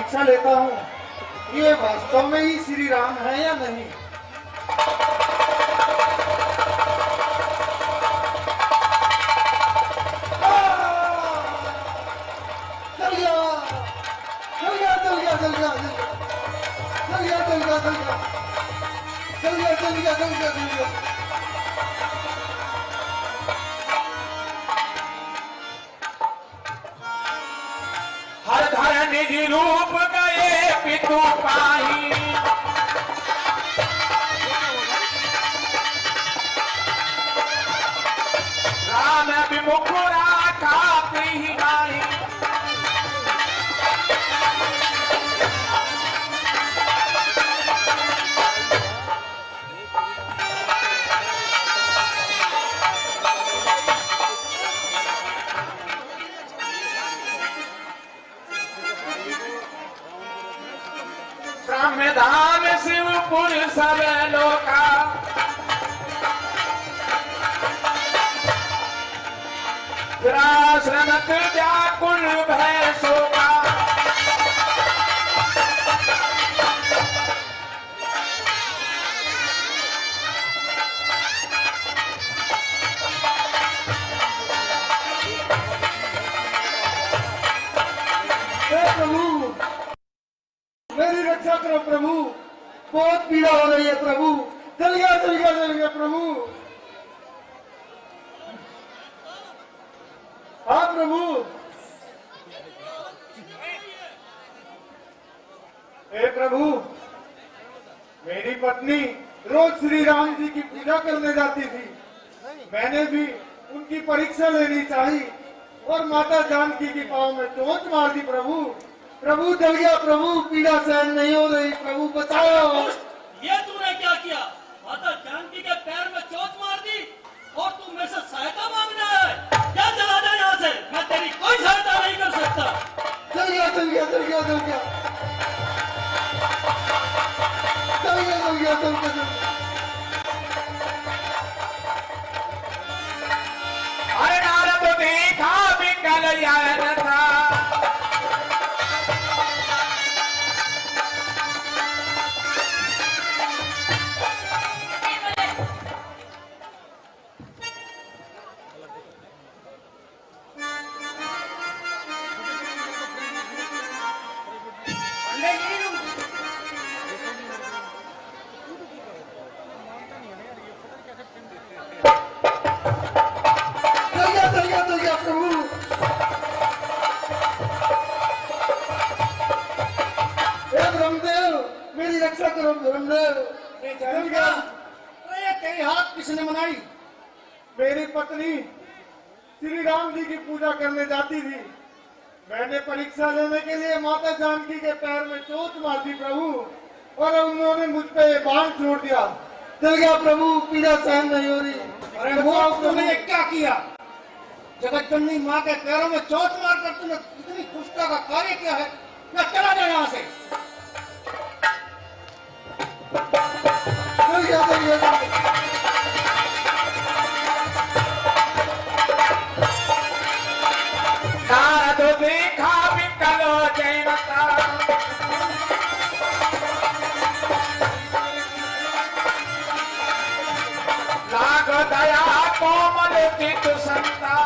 परीक्षा लेता हूँ ये वास्तव में ही श्री राम है या नहीं। चल गया चल गया चल गया चल गया चल गया चल गया चल गया चल गया चल गया चल गया चल गया। हर धर निज रूप गए पितु पाही, राम विमुख राखा प्रीहि नाही। धाम शिवपुर सब लोका, श्रमत व्याकुल भय शोका। प्रभु मेरी रक्षा करो प्रभु, बहुत पीड़ा हो रही है प्रभु। चल गया चल गया चल गया प्रभु। हाँ प्रभु। हे प्रभु मेरी पत्नी रोज श्री राम जी की पूजा करने जाती थी, मैंने भी उनकी परीक्षा लेनी चाहिए और माता जानकी की पांव में चोट मार दी प्रभु। प्रभु चल गया प्रभु, पीड़ा सहन नहीं हो रही प्रभु, बचाओ। ये तूने क्या किया? माता जानकी के पैर में चोट मार दी और तू मेरे से सहायता मांगना है? क्या चला जा यहाँ से, मैं तेरी कोई सहायता नहीं कर सकता। चल गया चल गया चल गया चल गया चल गया चल गया चल गया। अरे नारद देखा विकल यन था, तेरी हाथ किसने मनाई? मेरी पत्नी श्री राम जी की पूजा करने जाती थी, मैंने परीक्षा लेने के लिए माता जानकी के पैर में चोट मार दी प्रभु और उन्होंने मुझ पे बाण छोड़ दिया। चल गया प्रभु, पीड़ा सहन नहीं हो रही। अरे वो तुमने क्या किया? जगत जननी माँ के पैरों में चोट मारकर तुमने इतनी पुष्टा का कार्य किया है, या चला जाए यहाँ से। नारद देखा विकल जयनता, लाग दया कोमल चित संता।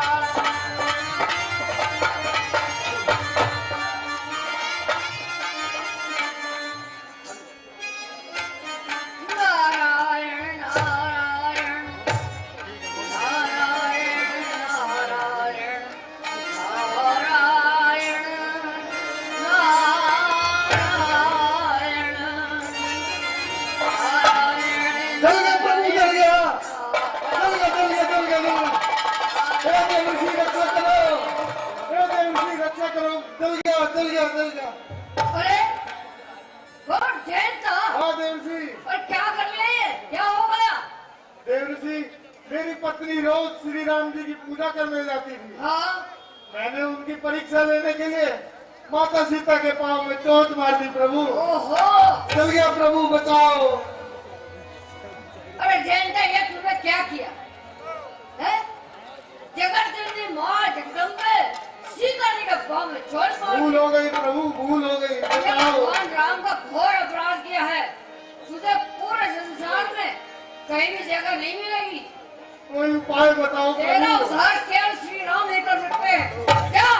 अरे कौन जैन था? हाँ देवसी। और क्या कर लिया ये? क्या हो गया? देवसी मेरी पत्नी रोज श्री राम जी की पूजा करने जाती थी, हाँ मैंने उनकी परीक्षा लेने के लिए माता सीता के पांव में चोट मार दी प्रभु। ओहो, चल गया प्रभु, बचाओ। अरे जैन था, ये तूने क्या किया है? जगत जननी माँ जगदम्बे सीता जी के पाँव में चोट मार भूल दी। हो गई प्रभु, भूल हो गई। तूने बताओ। भगवान राम का घोर अपराध किया है। तुझे पूरे संसार में कहीं भी जगह नहीं मिलेगी। कोई उपाय बताओ तेरा प्रभु। उद्धार केवल श्री राम नहीं कर सकते हैं। क्या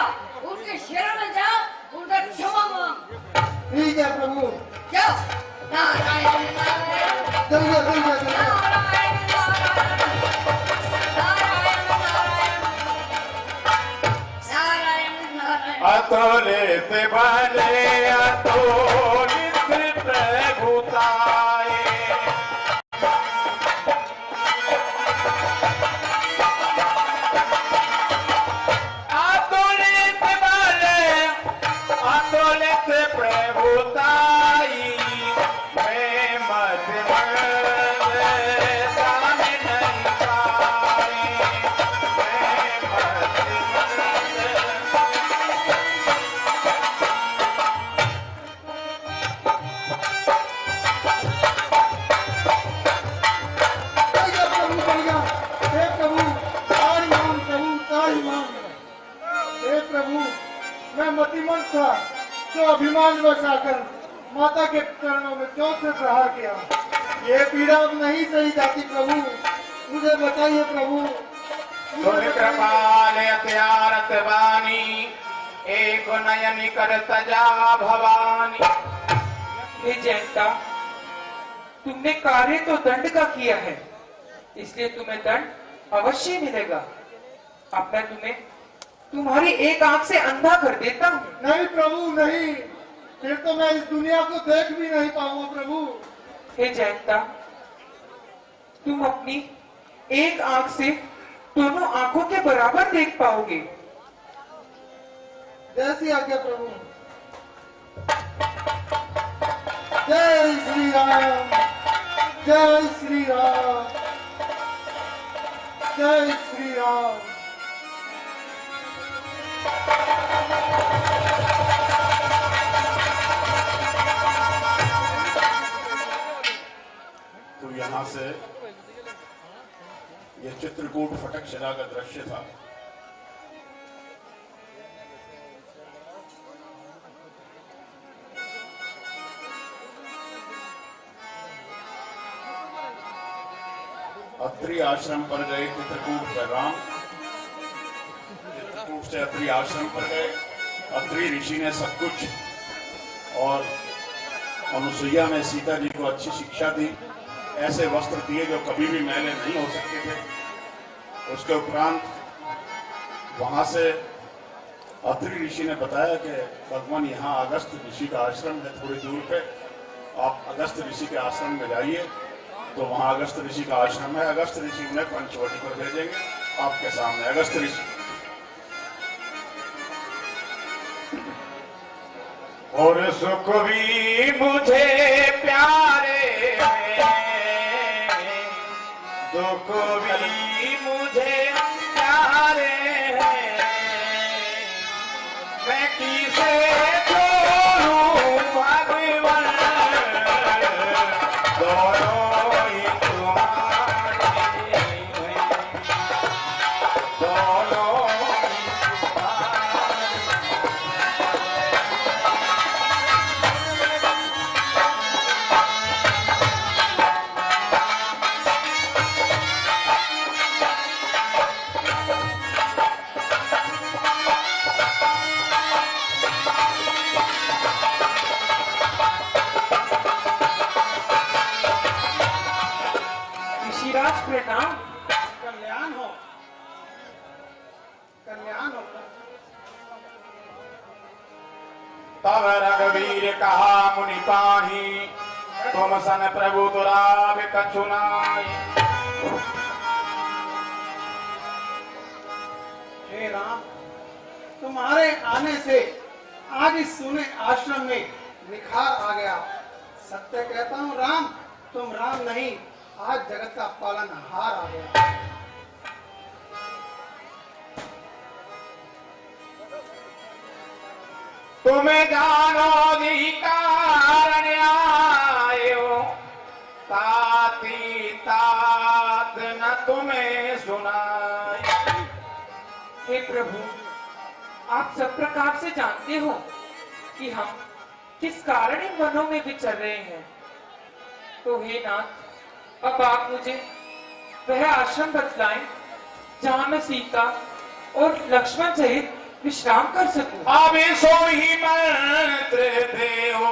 उनके शरण में जा, उनका क्षमा मांग। ठीक है प्रभु। क्या नारायण नारायण जल्दी जल्दी जल्दी। नारायण नारायण नारायण नारायण नारायण। अतुलित बले अतुलित प्रभुताए, अतुलित बले अतुलित प्रभुताई, मैं मत सामने नहीं पाए, मैं बढ़िया प्रभु, बढ़िया। हे प्रभु, तारी मांग प्रभु, तारी मांग। हे प्रभु, मैं मतिमंद था जो अभिमान बचाकर माता के चरणों में चोट से प्रहार किया। ये पीड़ा अब नहीं सही जाती प्रभु, मुझे बताइए प्रभु। मुझे सुन बताइए। कृपाल अत्यारत वाणी, एक नयन कर तजा भवानी। हे जयंता, तुमने कार्य तो दंड का किया है, इसलिए तुम्हें दंड अवश्य मिलेगा। अब मैं तुम्हें तुम्हारी एक आंख से अंधा कर देता हूँ। नहीं प्रभु, नहीं। फिर तो मैं इस दुनिया को देख भी नहीं पाऊंगा प्रभु। हे जयंता, तुम अपनी एक आंख से दोनों आंखों के बराबर देख पाओगे। जैसी आज्ञा प्रभु। जय श्री राम, जय श्री राम, जय श्री राम। तो यहाँ से ये चित्रकूट फटक शिला का दृश्य था। अत्रि आश्रम पर गए चित्रकूट पर राम, चित्रकूट से अत्रि आश्रम पर गए। अत्रि ऋषि ने सब कुछ और अनुसुईया ने सीता जी को अच्छी शिक्षा दी, ऐसे वस्त्र दिए जो कभी भी मैले नहीं हो सकते थे। उसके उपरांत वहां से अत्रि ऋषि ने बताया कि भगवान यहाँ अगस्त ऋषि का आश्रम है थोड़ी दूर पे, आप अगस्त ऋषि के आश्रम में जाइए। तो वहां अगस्त ऋषि का आश्रम है। अगस्त ऋषि उन्हें पंचवटी पर भेजेंगे। आपके सामने अगस्त ऋषि। और सुख भी मुझे प्यारे हैं, दुख भी मुझे प्यारे हैं, मैं किसे छोड़ूं भगवान, दोनों ही तुम्हारे हैं, दोनों ही तुम्हारे। ऋषिराज प्रणाम। कल्याण हो, कल्याण हो। तब रघुवीर कहा मुनि पाही, तुम सन प्रभु दुराव कछु नाहि। हे राम, तुम्हारे आने से आज इस सुने आश्रम में निखार आ गया। सत्य कहता हूँ राम, तुम राम नहीं, आज जगत का पालनहार आ गया। तुम्हें जानो अधिकार न्यायो, ताती तात न तुम्हें सुनाई। हे प्रभु, आप सब प्रकार से जानते हो कि हम किस कारण इन वनों में विचर रहे हैं। तो हे नाथ, अब आप मुझे वह आश्रम बतलाएं जहां मैं सीता और लक्ष्मण सहित विश्राम कर सकूं। अब सो ही मंत्र देओ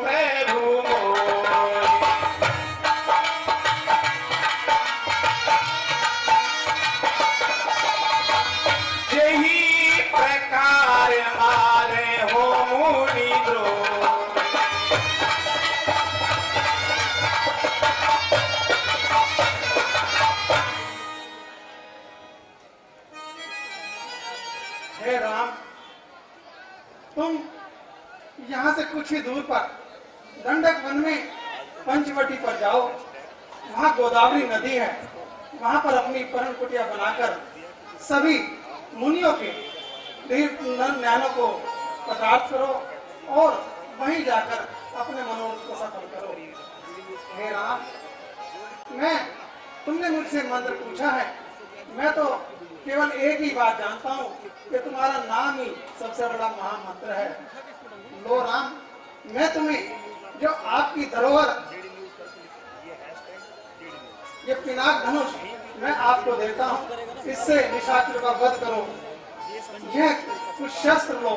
प्रभु मोहि। यही प्रकार मारे हो मुनि द्रोह। हे राम, तुम यहाँ से कुछ ही दूर पर दंडक वन में पंचवटी पर जाओ। वहाँ गोदावरी नदी है। वहाँ पर अपनी परम कुटिया बनाकर सभी मुनियों के तीर्थ ज्ञानों को पदार्थ करो और वहीं जाकर अपने मनोरथ को सफल करो। हे राम, तुमने मुझसे मंत्र पूछा है। मैं तो केवल एक ही बात जानता हूँ कि तुम्हारा नाम ही सबसे बड़ा महामंत्र है। लो राम, मैं तुम्हें जो आपकी धरोहर ये पिनाक धनुष मैं आपको देता हूँ, इससे निशाचर का वध करो। यह कुछ शस्त्र लो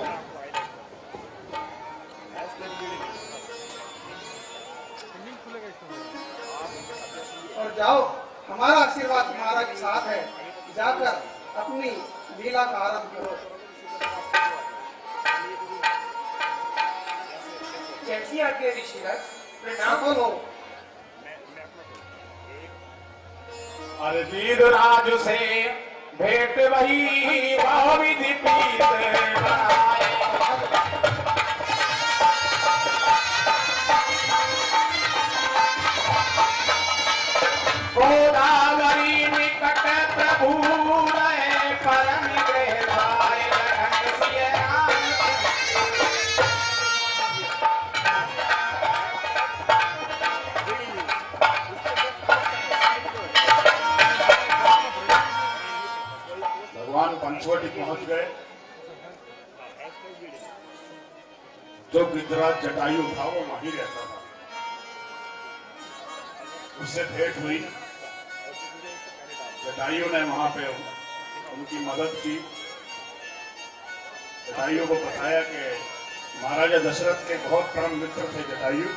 और जाओ। हमारा आशीर्वाद तुम्हारा साथ है। जाकर अपनी लीला का आरंभ करो। जैसी आज्ञा ऋषिराज। प्रणाम। सफल हो। अरे वीरराज से भेंट वही विधि पीत बनाए। गोदावरी निकट प्रभु रहे परम गृह धाय लखन सिय राम। भगवान पंचवटी पहुंच गए। जो गिद्धराज जटायु था वो वहीं रहता था। उससे भेंट हुई। जटायु ने वहां पे उनकी मदद की। जटायु को बताया कि महाराजा दशरथ के बहुत परम मित्र थे जटायु।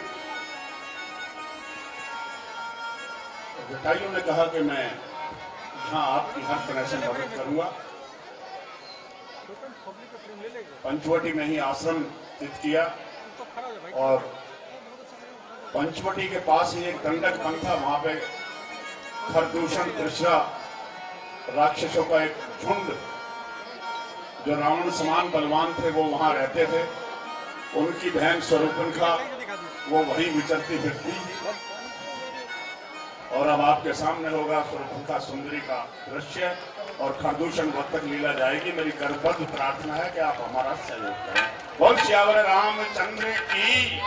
जटायु ने कहा कि मैं यहाँ आपकी हर तरह से मदद करूंगा। पंचवटी में ही आश्रम स्थित किया और पंचवटी के पास ही एक दंडक वन था। वहां पे खरदूषण त्रिशरा राक्षसों का एक झुंड, जो रावण समान बलवान थे, वो वहां रहते थे। उनकी बहन स्वरूपनखा वो वहीं विचरती फिरती। और अब आपके सामने होगा स्वरूपनखा सुंदरी का दृश्य और खरदूषण वध तक लीला जाएगी। मेरी करबद्ध प्रार्थना है कि आप हमारा सहयोग करें। बोल श्यावर रामचंद्र की।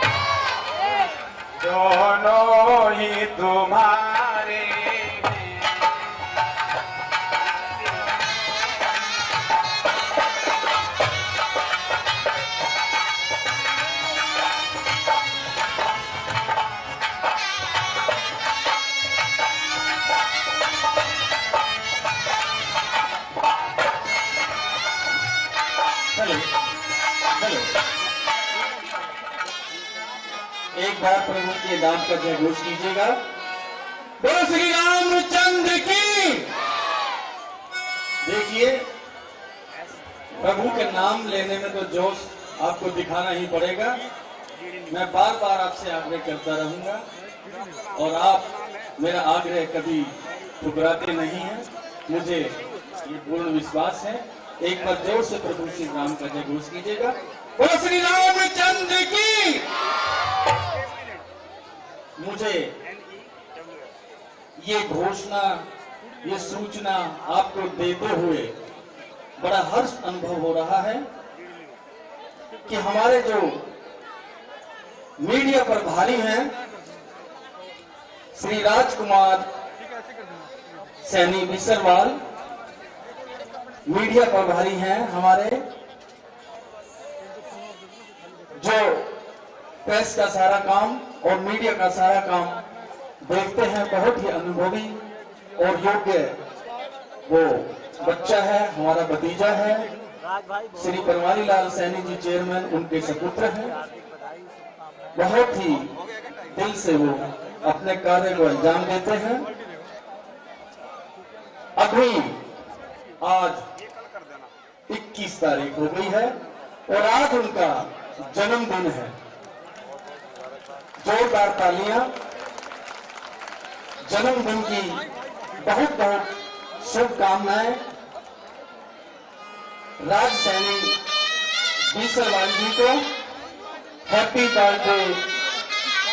दोनों ही तुम्हारे एक बार प्रभु के नाम का जय घोष कीजिएगा। बोलो श्री रामचंद्र की। देखिए, प्रभु के नाम लेने में तो जोश आपको दिखाना ही पड़ेगा। मैं बार बार आपसे आग्रह करता रहूंगा और आप मेरा आग्रह कभी ठुकराते नहीं हैं। मुझे ये पूर्ण विश्वास है। एक बार जोर से प्रभु श्री राम का जय घोष कीजिएगा। बोलो श्री रामचंद्र की। मुझे ये घोषणा, ये सूचना आपको देते हुए बड़ा हर्ष अनुभव हो रहा है कि हमारे जो मीडिया प्रभारी हैं श्री राजकुमार सैनी बिसरवाल, मीडिया प्रभारी हैं हमारे, जो प्रेस का सारा काम और मीडिया का सारा काम देखते हैं, बहुत ही अनुभवी और योग्य वो बच्चा है, हमारा भतीजा है। श्री बनवारी लाल सैनी जी चेयरमैन उनके सपुत्र हैं। बहुत ही दिल से वो अपने कार्य को अंजाम देते हैं। अभी आज 21 तारीख हो गई है और आज उनका जन्मदिन है। जोरदार तालियां जन्मदिन की बहुत बहुत शुभकामनाएं। राज सैनी बीसरवाल जी को happy birthday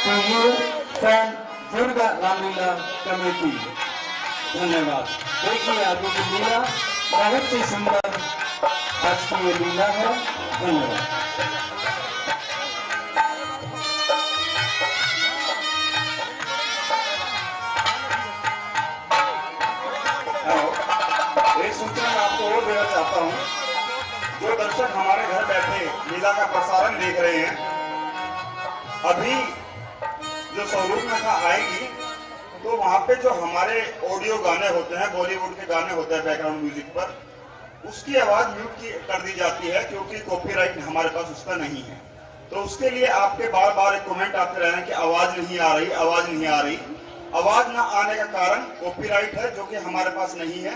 to you from Durga Ramlila committee. धन्यवाद। देखिए आगे की लीला बहुत ही सुंदर आज की ये लीला है। धन्यवाद। एक सूचना मैं आपको और देना चाहता हूँ। जो दर्शक हमारे घर बैठे लीला का प्रसारण देख रहे हैं, अभी जो स्वरूप रेखा आएगी तो वहां पे जो हमारे ऑडियो गाने होते हैं, बॉलीवुड के गाने होते हैं बैकग्राउंड म्यूजिक पर, उसकी आवाज म्यूट कर दी जाती है क्योंकि कॉपीराइट हमारे पास उसका नहीं है। तो उसके लिए आपके बार बार एक कमेंट आते रहे हैं कि आवाज नहीं आ रही, आवाज नहीं आ रही। आवाज ना आने का कारण कॉपीराइट है जो कि हमारे पास नहीं है।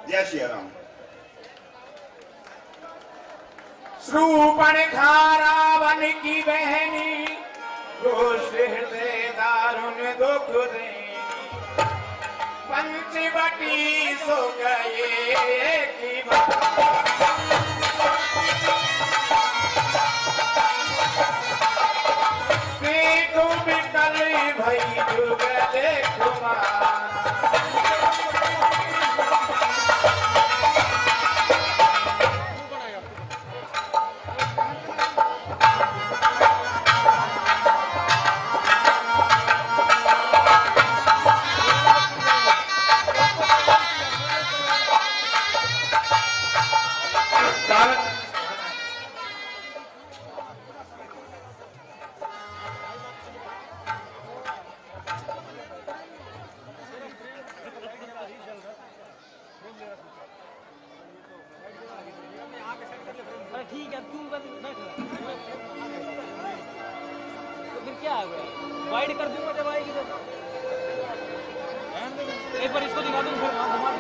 जय श्री राम। श्रूपण खारावन की बहनी, रोष हृदय दारुण दुख देनी, पंचवटी सो गए की देखो बिकल भई जुगले कुमार। ठीक है, तू बस बैठ तो फिर क्या आ गया? वाइड कर दूंगा जब आएगी तो। एक बार इसको दिखा दूं फिर घुमा दूंगा।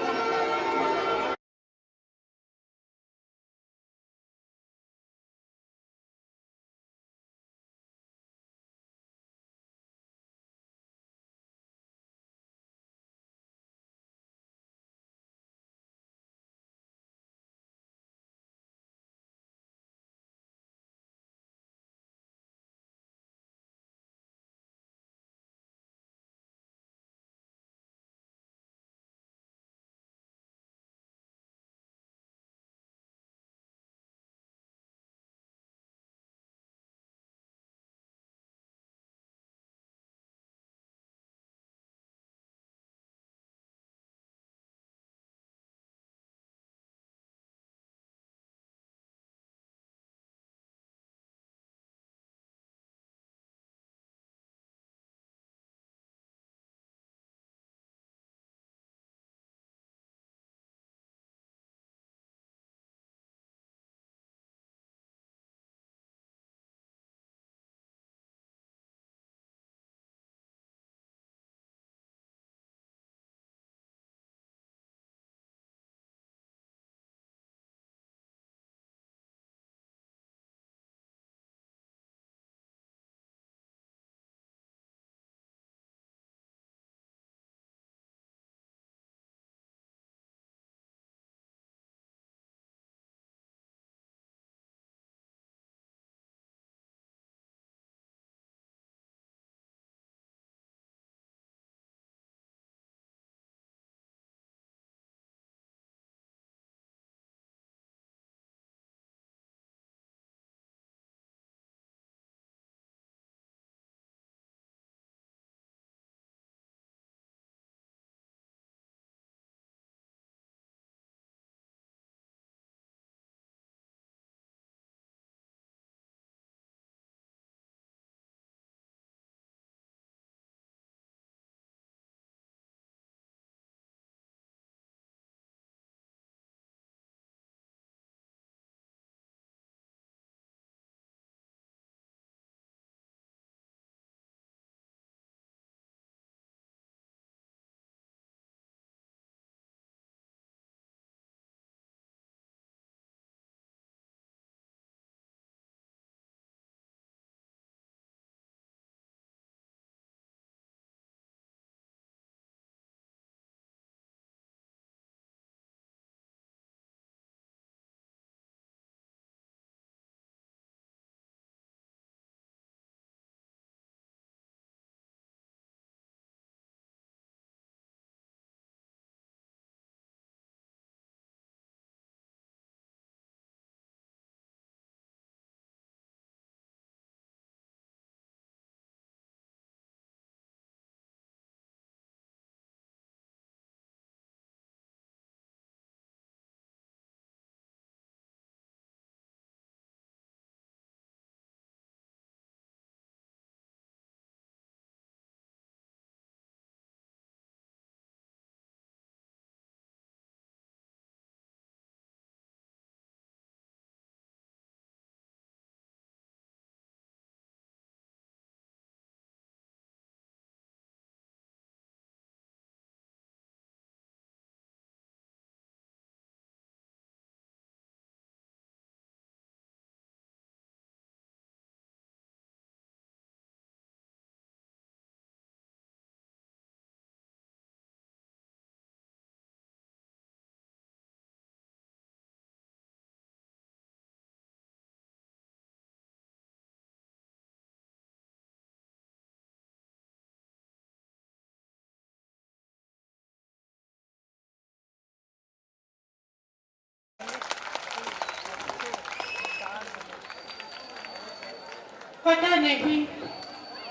पता नहीं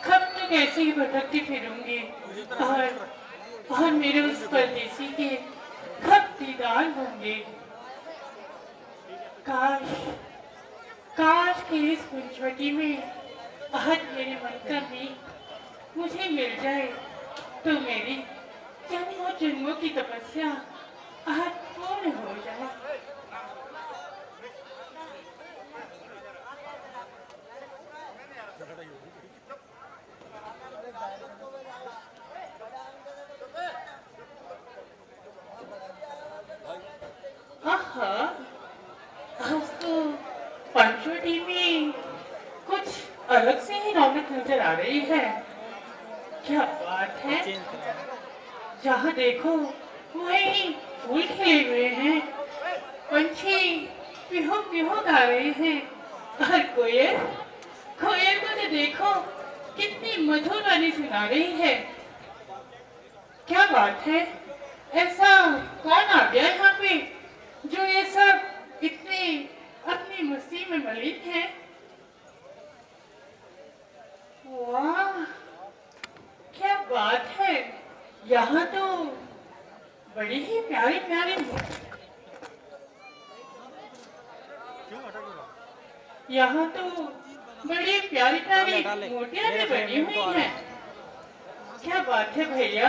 कब तक ऐसे ही भटकती फिरूंगी और मेरे उस परदेसी के कब दीदार होंगे। काश काश कि इस पंचवटी में आज मेरे मन का मेघ मुझे मिल जाए तो मेरी जन्मों जन्मों की तपस्या आज पूर्ण हो जाए। आहा, आज तो पंचवटी में कुछ अलग से ही रौनक नजर आ रही है। क्या बात है, जहाँ देखो वहीं फूल खिले हुए हैं, पंछी पिहो पिहो गा रहे हैं और कोयल कोयल को तो देखो कितनी मधुर वाणी सुना रही है। क्या बात है, ऐसा कौन आ गया यहाँ पे जो ये सब इतने अपनी मस्ती में मलिन है। वाह, क्या बात है, यहाँ तो बड़ी ही प्यारी प्यारी यहाँ तो बड़ी प्यारी प्यारी मूर्तियां भी बनी हुई हैं। क्या बात है भैया,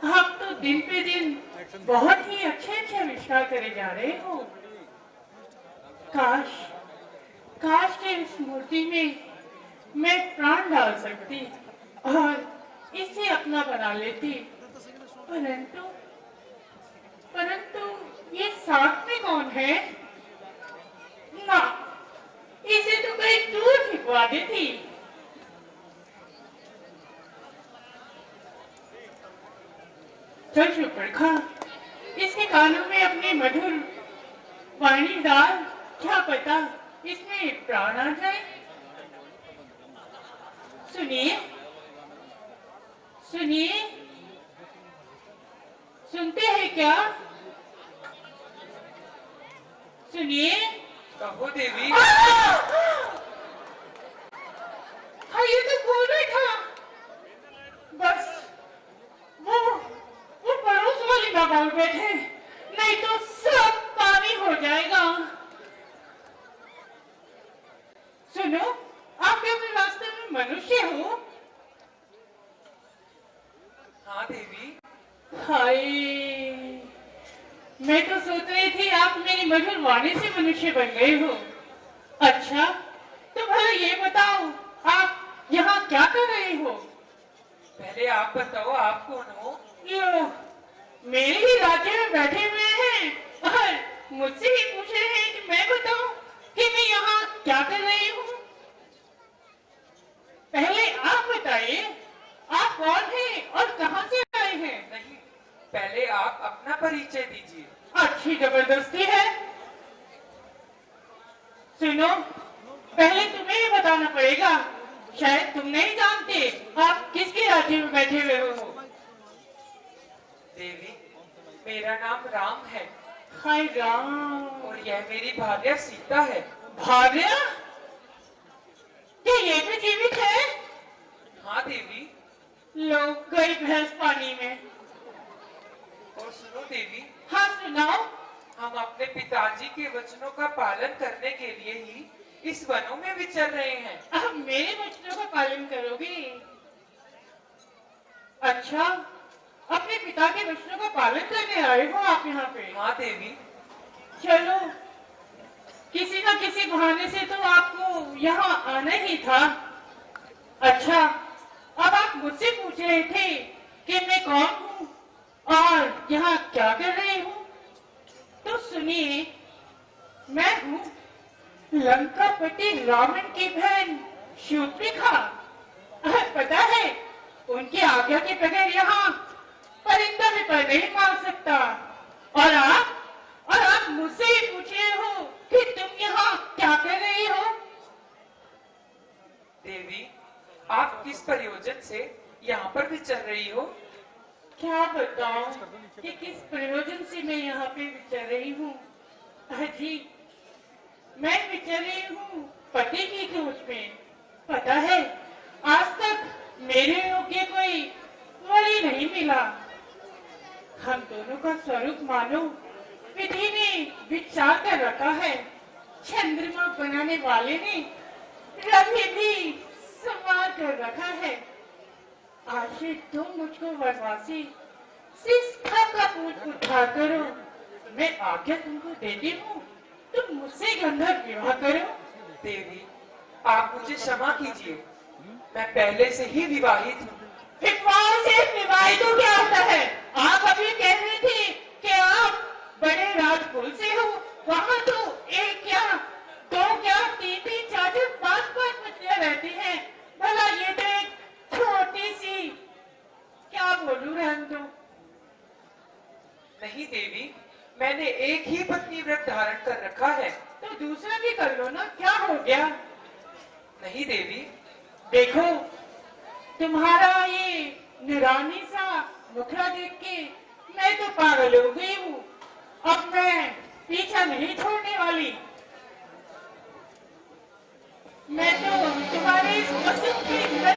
आप तो दिन पे दिन बहुत ही अच्छे अच्छे आविष्कार करे जा रहे हो। काश काश के इस मूर्ति में मैं प्राण डाल सकती और इसे अपना बना लेती, परंतु परंतु ये साथ में कौन है? ना, इसे तो कहीं दूर फिकवा देती। चल शुक्र, इसके कानों में अपनी मधुर वाणी डाल, क्या पता इसमें प्राण आ जाए। सुनिए सुनिए, सुनते हैं क्या? सुनिए। कहो देवी। हाँ, ये तो बोल रहा था, बस वो पड़ोस वाली ना बोल बैठे, नहीं तो सब पानी हो जाएगा। सुनो, आप क्या अपने रास्ते में मनुष्य हो? हाँ देवी। हाय, मैं तो सोच रही थी आप मेरी मधुर वाणी से मनुष्य बन गए हो। अच्छा, तो भला ये बताओ आप यहाँ क्या कर रहे हो? पहले आप बताओ, आप कौन हो? यो, मेरे ही राज्य में बैठे हुए हैं और मुझसे ही पूछ रहे हैं कि मैं बताऊं कि मैं यहाँ क्या कर रही हूँ। पहले आप बताइए, आप कौन हैं और कहाँ से आए हैं? नहीं, पहले आप अपना परिचय दीजिए। अच्छी जबरदस्ती है। सुनो, पहले तुम्हें ही बताना पड़ेगा, शायद तुम नहीं जानते आप किसके राज्य में बैठे हुए हो। देवी, मेरा नाम राम है। हाय राम। और यह मेरी भार्या सीता है। भार्या? क्या ये भी जीवित है? हाँ देवी। लो, गई भैंस पानी में। और सुनो देवी। हाँ सुनाओ। हम अपने पिताजी के वचनों का पालन करने के लिए ही इस वनों में विचर रहे हैं। अब मेरे वचनों का पालन करोगे? अच्छा, अपने पिता के वचनों का पालन करने आए हो आप यहाँ पे? हाँ देवी। चलो, किसी न किसी बहाने से तो आपको यहाँ आना ही था। अच्छा, अब आप मुझसे पूछ रहे थे कि मैं कौन हूँ और यहाँ क्या कर रही हूँ, तो सुनिए, मैं हूँ लंकापति रावण की बहन शूर्पणखा। पता है, उनकी आज्ञा के बगैर यहाँ परिंदा भी पर नहीं मार सकता। और आप मुझसे ही पूछ रहे हो कि तुम यहाँ क्या कर रही हो? देवी, आप किस प्रयोजन से यहाँ पर विचर रही हो? क्या बताऊं कि किस प्रयोजन से मैं यहाँ पे विचर रही हूँ। जी, मैं विचर रही हूँ पति की खोज में। पता है, आज तक मेरे योग्य कोई वरी नहीं मिला। हम दोनों का स्वरूप मानो विधि ने विचार कर रखा है। चंद्रमा बनाने वाले ने रवि भी संवार कर रखा है। आशिक तुम मुझको वनवासी सिस्था का पूछ उठा करो। मैं आज्ञा तुमको देती हूँ, तुम मुझसे गंधर्व विवाह करो। देवी, आप मुझे क्षमा कीजिए, मैं पहले से ही विवाहित हूँ। विवाह से विवाहित तो क्या होता है? आप अभी कह रहे थे कि आप बड़े राजकुल से हो। वहाँ तो एक क्या, दो क्या, तीन तीन, चार चार, पांच पांच बच्चियां रहती हैं। भला ये तो एक छोटी सी, क्या बोलूं, रहने दो। नहीं देवी, मैंने एक ही पत्नी व्रत धारण कर रखा है। तो दूसरा भी कर लो ना, क्या हो गया? नहीं देवी, देखो, तुम्हारा ये निरानी सा मुखड़ा देख के मैं तो पागल हो गई हूँ। अब मैं पीछा नहीं छोड़ने वाली। मैं तो तुम्हारे इस पसंद की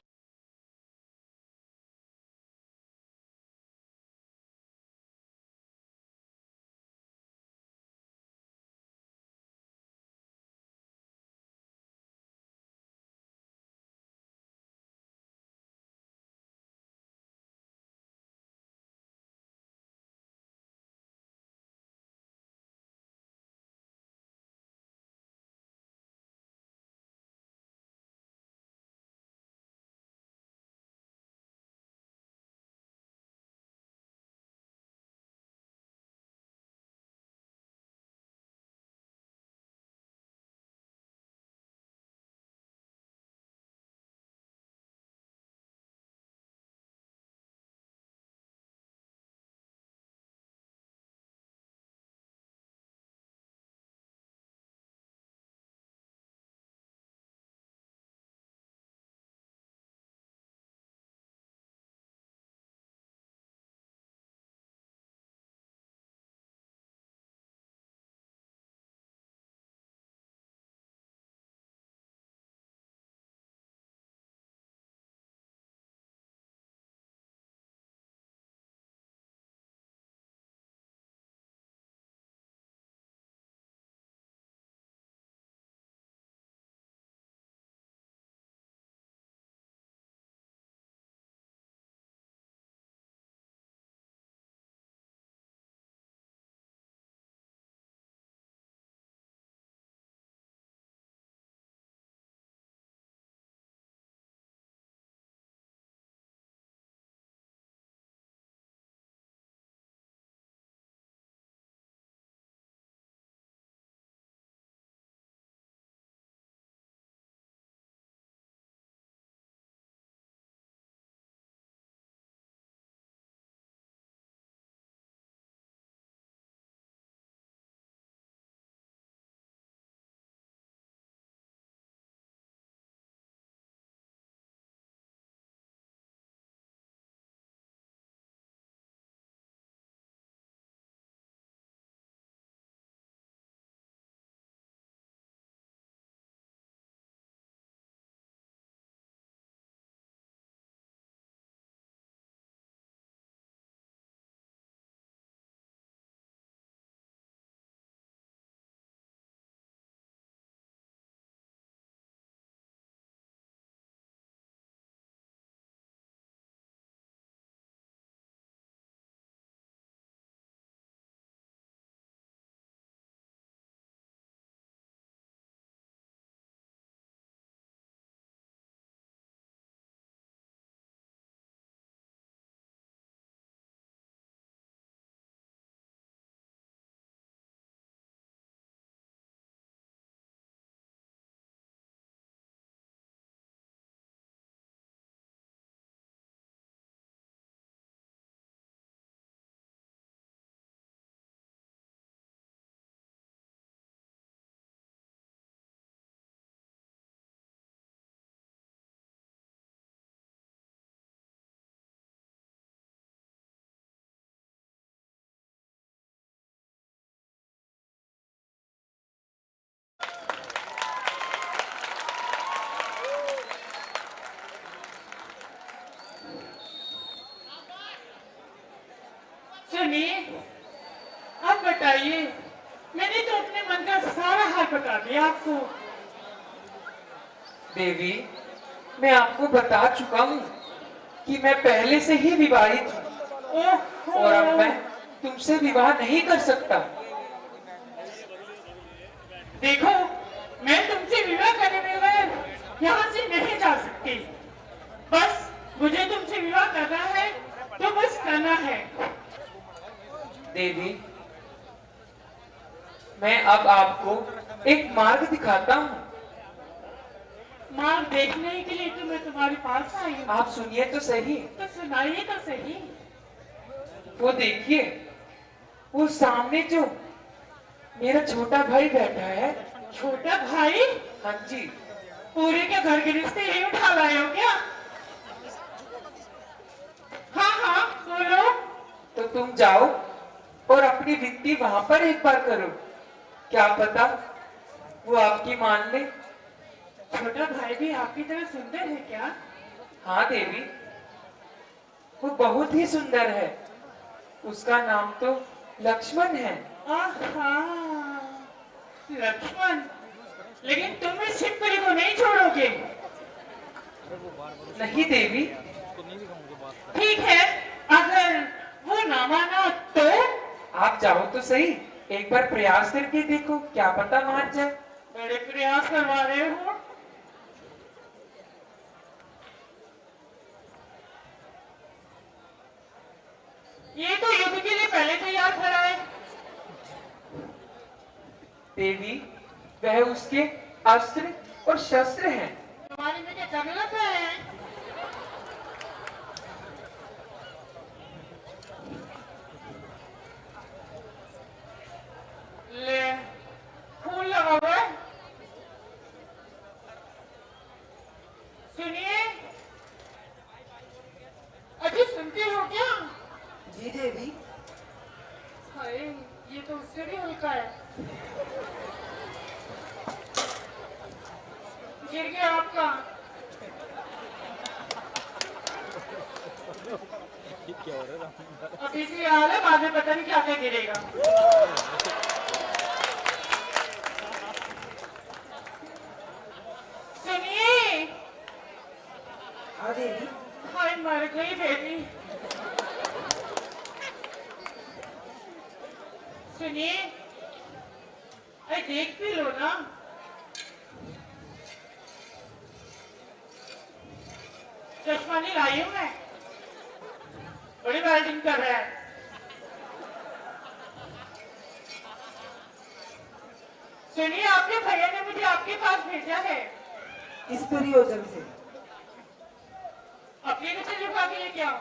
सुनिए, अब बताइए, मैंने तो अपने मन का सारा हाल बता दिया आपको। देवी, मैं आपको बता चुका हूँ कि मैं पहले से ही विवाहित हूँ ओहो, और अब मैं तुमसे विवाह नहीं कर सकता। देखो, मैं तुमसे विवाह करने में यहाँ से नहीं जा सकती। बस मुझे तुमसे विवाह करना है तो बस करना है। देवी, मैं अब आपको एक मार्ग दिखाता हूँ। मार्ग देखने के लिए तो मैं तुम्हारे पास आई हूँ। आप सुनिए तो सही। तो सुनाइए तो सही। वो देखिए, वो सामने जो मेरा छोटा भाई बैठा है। छोटा भाई? हाँ जी। पूरे के घर के रिश्ते यही उठा लाए हो क्या? हाँ हाँ, बोलो। तो तुम जाओ और अपनी विनती वहां पर एक बार करो, क्या पता वो आपकी मान ले। छोटा भाई भी आपकी तरह सुंदर है क्या? हाँ देवी, वो बहुत ही सुंदर है। उसका नाम तो लक्ष्मण है। आहा, लक्ष्मण, लेकिन तुम इस शिवपुरी को नहीं छोड़ोगे? नहीं देवी। ठीक है, अगर वो ना माना तो? आप जाओ तो सही, एक बार प्रयास करके देखो, क्या पता मान जाए। बड़े प्रयास करवा रहे हो। ये तो युद्ध के लिए पहले तैयार खड़ा है। देवी, वह उसके अस्त्र और शस्त्र हैं। तुम्हारे में क्या जंगल है? ले, फूल लगा हुआ है। सुनिए, अभी सुनते हो क्या? जी देवी। हाय, ये तो उससे भी हल्का है। गिर गया आपका। अब इसलिए हाल है, बाद में पता नहीं क्या क्या गिरेगा। सुनिए। हाँ देवी। हाय, मर गई बेटी। सुनिए, अरे देख भी लो ना। चश्मा नहीं लाई हूं मैं। बड़ी बैटिंग कर रहा है। सुनिए, आपके भैया ने मुझे आपके पास भेजा है। किस प्रयोजन से? अपनी नजर झुका के लेके आओ।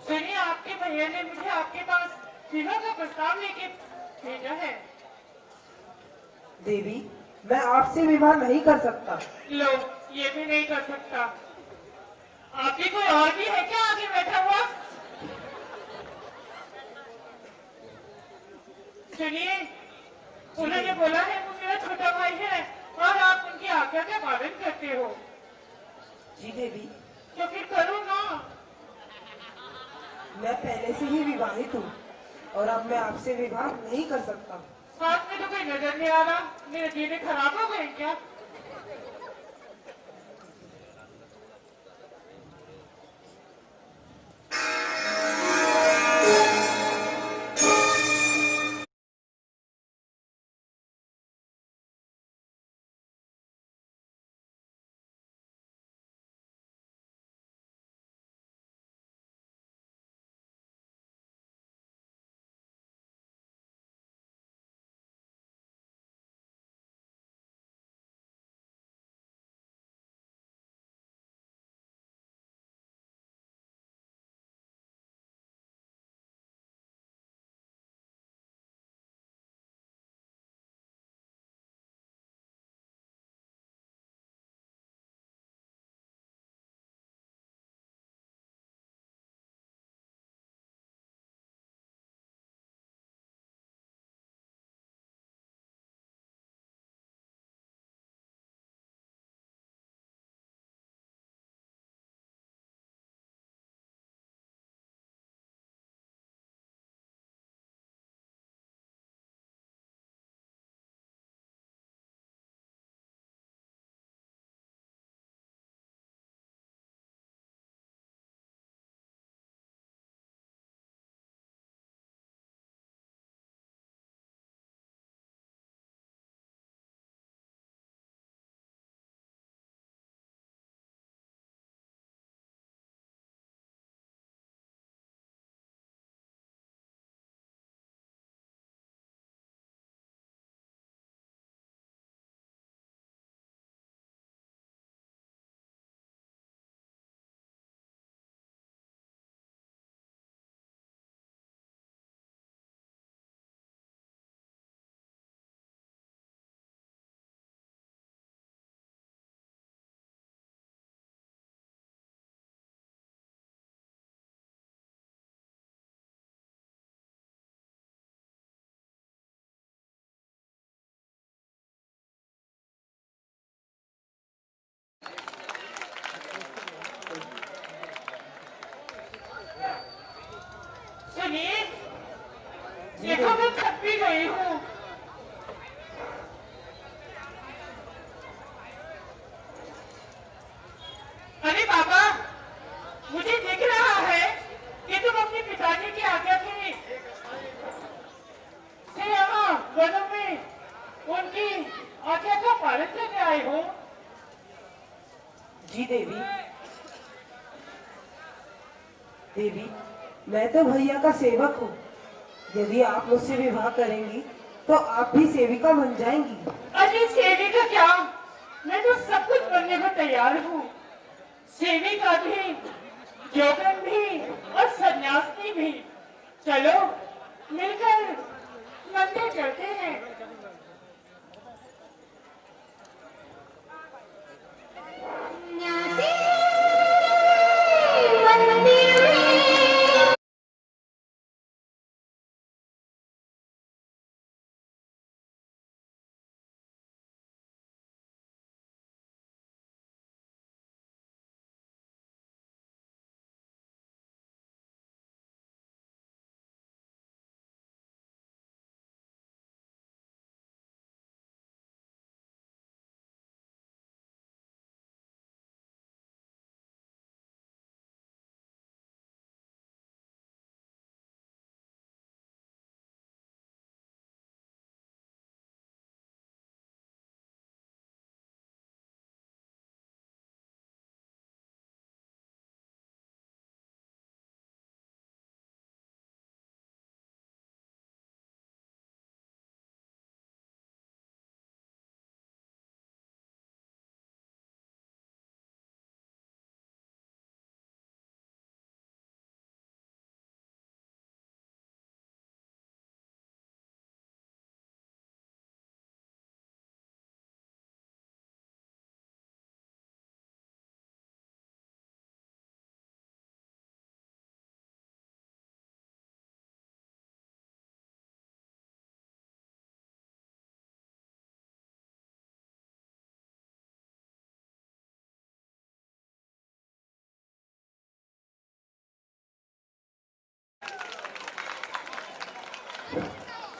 सुनिए, आपके भैया ने मुझे आपके पास विवाह का प्रस्ताव लेके भेजा है। देवी, मैं आपसे विवाह नहीं कर सकता। लो, ये भी नहीं कर सकता। आपकी कोई और भी है क्या आगे बैठा हुआ? सुनिए, उन्होंने बोला है वो मेरा छोटा भाई है और आप उनकी आज्ञा का पालन करते हो। जी देवी। तो फिर करो ना। मैं पहले से ही विवाहित हूँ और अब मैं आपसे विवाह नहीं कर सकता। साथ में तो कोई नजर नहीं आ रहा। मेरे जीने खराब हो गए क्या? की आज्ञा का पालन करने आए हो। जी देवी। देवी, मैं तो भैया का सेवक हूँ। यदि आप मुझसे विवाह करेंगी तो आप भी सेविका बन जाएंगी। अरे सेविका क्या, मैं तो सब कुछ बनने को तैयार हूँ। सेविका भी, जोगन भी और सन्यासिनी भी। चलो मिलकर मंदिर चलते हैं।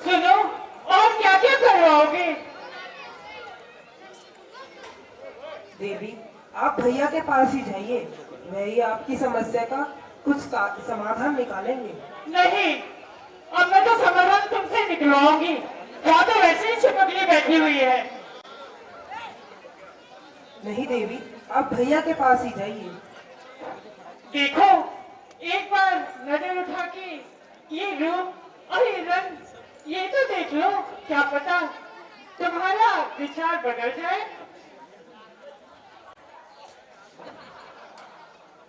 सुनो, और क्या क्या करवाओगे? देवी, आप भैया के पास ही जाइए। वही आपकी समस्या का कुछ समाधान निकालेंगे। नहीं, अब मैं तो समाधान तुमसे निकलवाऊंगी। या तो वैसे ही चिपकली बैठी हुई है। नहीं देवी, आप भैया के पास ही जाइए। देखो, एक बार नजर उठा के ये रूप और ये रंग, ये तो देख लो। क्या पता तुम्हारा विचार बदल जाए।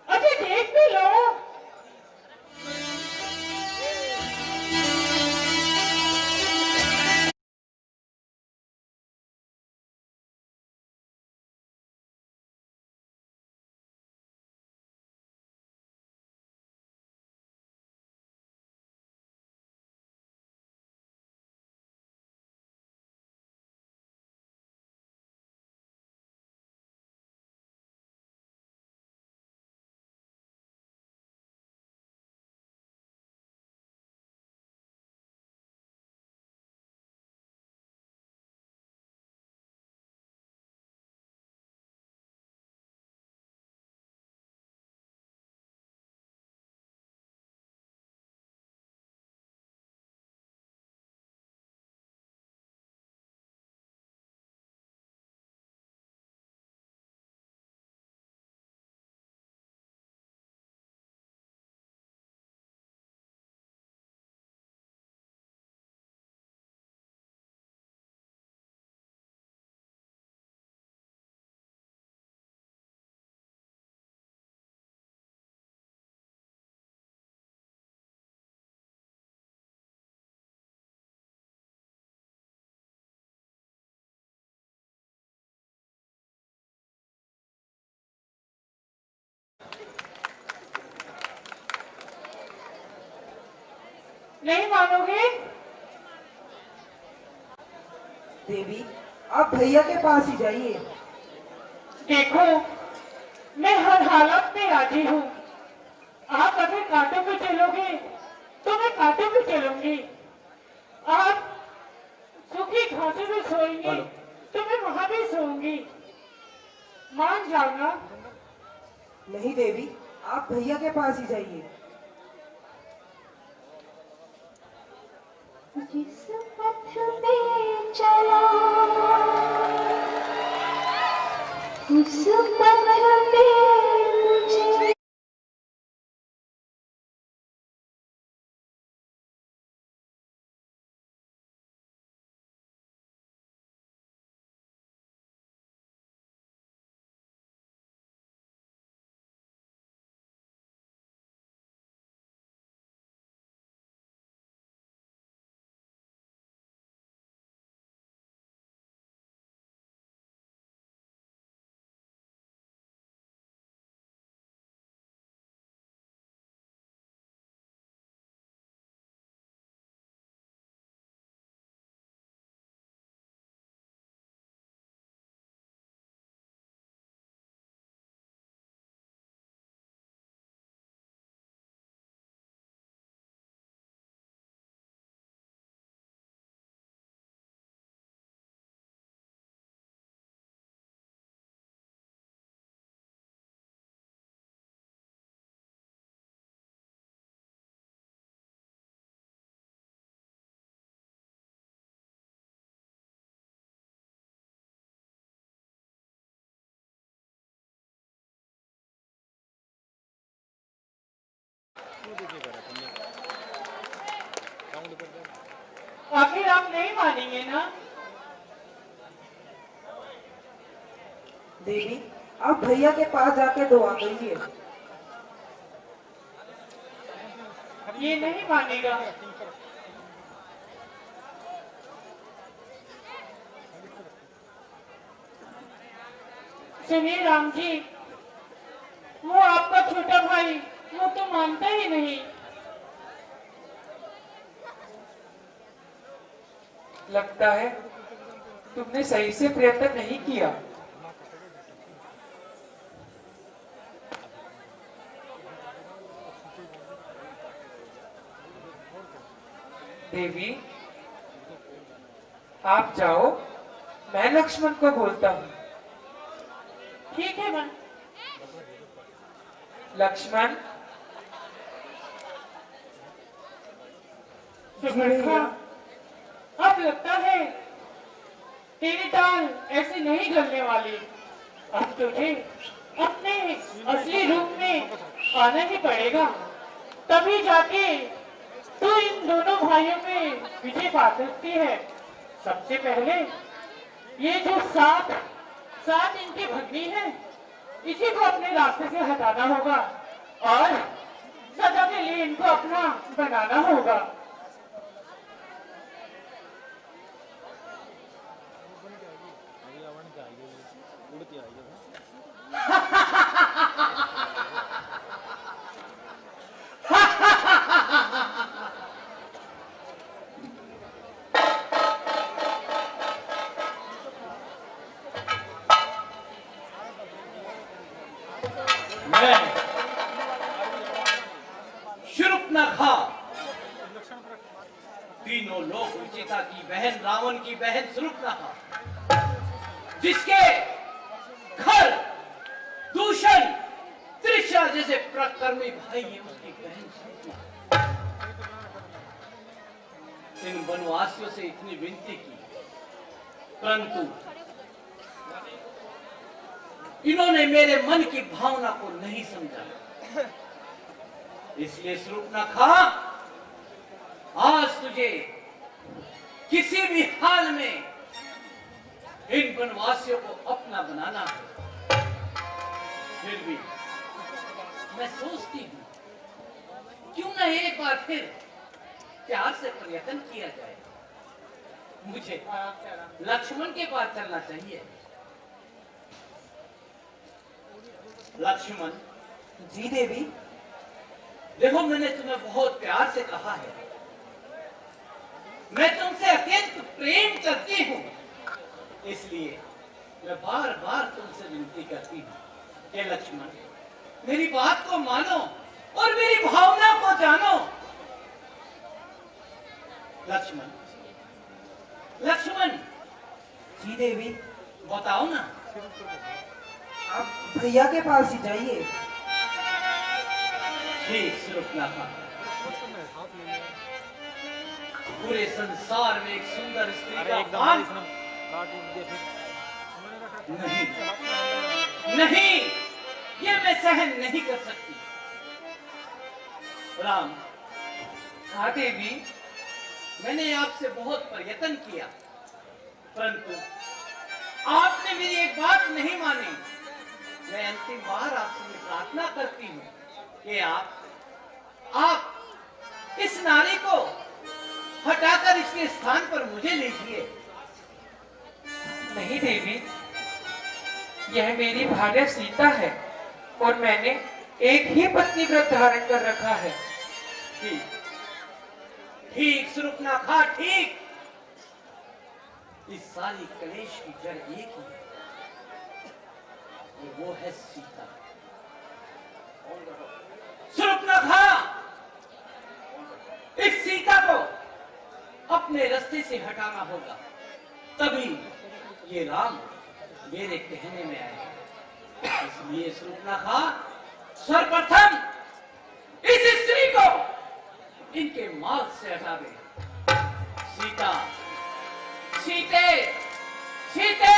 अच्छा देख भी लो। नहीं मानोगे? देवी, आप भैया के पास ही जाइए। देखो, मैं हर हालत में राजी हूँ। आप अगर कांटों पे चलोगे तो मैं कांटों पे चलूंगी। आप सूखी घासों में सोएंगे तो मैं वहां भी सोऊंगी। मान जाऊंगा। नहीं देवी, आप भैया के पास ही जाइए। जिस पथ पे चला उस पल में मुझे आखिर आप नहीं मानेंगे ना? देवी, आप भैया के पास जाके दुआ करिए। ये नहीं मानेगा। सुनिए राम जी, वो आपका छोटा भाई वो तो मानता ही नहीं। लगता है तुमने सही से प्रयत्न नहीं किया। देवी, आप जाओ, मैं लक्ष्मण को बोलता हूँ। ठीक है मां। लक्ष्मण, सुभद्रा, अब लगता है तेरी दाल ऐसे नहीं गलने वाली। अब तुझे अपने असली रूप में आना ही पड़ेगा, तभी जाके तू इन दोनों भाइयों में विजय पा सकती है। सबसे पहले ये जो सात इनकी भगनी है, इसी को अपने रास्ते से हटाना होगा और सदा के लिए इनको अपना बनाना होगा। शूर्पणखा, तीनों लोक विजेता की बहन, रावण की बहन शूर्पणखा, जिसके खर, दूषण, त्रिशा जैसे प्रकर्मी भाई है उसकी बहन शूर्पणखा। इन वनवासियों से इतनी विनती की, परंतु इन्होंने मेरे मन की भावना को नहीं समझा। इसलिए शूर्पणखा, आज तुझे किसी भी हाल में इन वनवासियों को अपना बनाना है। फिर भी मैं सोचती हूं, क्यों ना एक बार फिर प्यार से प्रयत्न किया जाए। मुझे लक्ष्मण के पास चलना चाहिए। लक्ष्मण जी देवी। देखो, मैंने तुम्हें बहुत प्यार से कहा है, मैं तुमसे अत्यंत प्रेम करती हूँ, इसलिए मैं बार बार तुमसे विनती करती हूँ कि लक्ष्मण, मेरी बात को मानो और मेरी भावना को जानो। लक्ष्मण, लक्ष्मण। जी देवी। बताओ ना। आप भैया के पास ही जाइए। ठीक शूर्पणखा। पूरे संसार में एक सुंदर स्त्री का पान नहीं, नहीं, ये मैं सहन नहीं कर सकती। राम, हाँ देवी, मैंने आपसे बहुत प्रयत्न किया, परंतु आपने मेरी एक बात नहीं मानी। मैं अंतिम बार आपसे ये प्रार्थना करती हूँ कि आप इस नारी को हटाकर इसके स्थान पर मुझे लीजिए। नहीं देवी, यह मेरी भार्या सीता है और मैंने एक ही पत्नी व्रत धारण कर रखा है। ठीक, ठीक सुरुपनाखा, ठीक। इस सारी कलेश की जड़ एक ही है, वो है सीता। सुरुपनाखा, इस सीता को अपने रास्ते से हटाना होगा, तभी ये राम मेरे कहने में आएगा। इसलिए सुरुपनाखा, सर्वप्रथम इस स्त्री को इनके मार्ग से हटा दे। सीता, सीते, सीते,